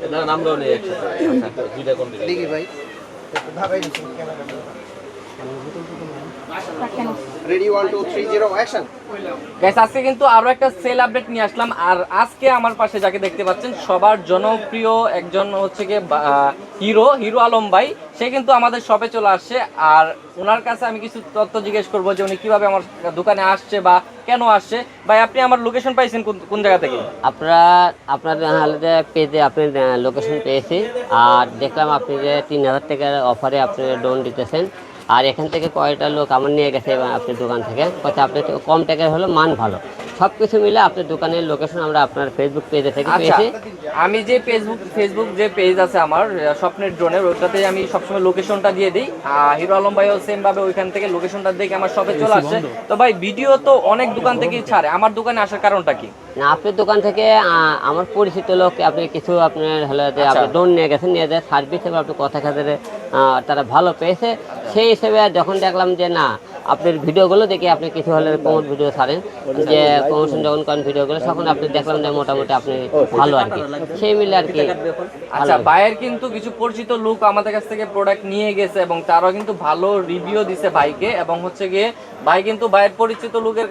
এটা নামটাও নেই একসাথে। আচ্ছা, দুইটা কোন দিকে? দেখি ভাই রেডি 1 2 3 0 অ্যাকশন। গাইস আজকে কিন্তু আরো একটা সেল আপডেট নিয়ে আসলাম। আর আজকে আমার পাশে যাকে দেখতে পাচ্ছেন সবার জনপ্রিয় একজন হচ্ছে গিয়ে হিরো আলম ভাই। সে কিন্তু আমাদের শপে চলে আসছে। আর ওনার কাছে আমি কিছু তথ্য জিজ্ঞেস করবো যে উনি কিভাবে আমার দোকানে আসছে বা কেন আসছে। ভাই আপনি আমার লোকেশন পাইছেন কোন জায়গা থেকে? আপনার পেজে আপনি লোকেশন পেয়েছি, আর দেখলাম আপনি যে 3000 টাকার অফারে আপনি লোন দিতেছেন। আর এখান থেকে কয়টা লোক আমার নিয়ে গেছে আপনার দোকান থেকে, কথা আপনি কম টাকার হলো, মান ভালো, সব কিছু মিলে আপনার দোকানের লোকেশন আমরা আপনার ফেসবুক পেজে থেকে আচ্ছা, পেয়েছি। আমি যে ফেসবুক যে পেজ আছে আমার স্বপ্নের ড্রোনের, ওটাতে আমি সবসময় লোকেশনটা দিয়ে দিই। হিরো আলম ভাইও সেম ভাবে ওইখান থেকে লোকেশনটা দেখে আমার শপে চলে আসছে। তো ভাই ভিডিও তো অনেক দোকান থেকেই ছাড়ে, আমার দোকানে আসার কারণটা কি? না, আপনার দোকান থেকে আমার পরিচিত লোক আপনি কিছু আপনার হলো যে আচ্ছা। আপনি লোন নিয়ে গেছেন, নিয়ে যায় সার্ভিস এবং আপনি কথা খাতে তারা ভালো পেয়েছে। সেই হিসেবে যখন দেখলাম যে না, আপনার ভিডিওগুলো দেখে আপনি কিছু হলে প্রমোট ভিডিও ছাড়েন, যে প্রমোশন যখন করেন ভিডিওগুলো, তখন আপনি দেখলাম যে মোটামুটি আপনি ভালো আর কি, সেই মিলে আর কি। আচ্ছা, ভাইয়ের কিন্তু কিছু পরিচিত লোক আমাদের কাছ থেকে প্রোডাক্ট নিয়ে গেছে এবং তারাও কিন্তু ভালো রিভিউ দিছে ভাইকে। এবং হচ্ছে গিয়ে ভাই কিন্তু ভাইয়ের পরিচিত লোকের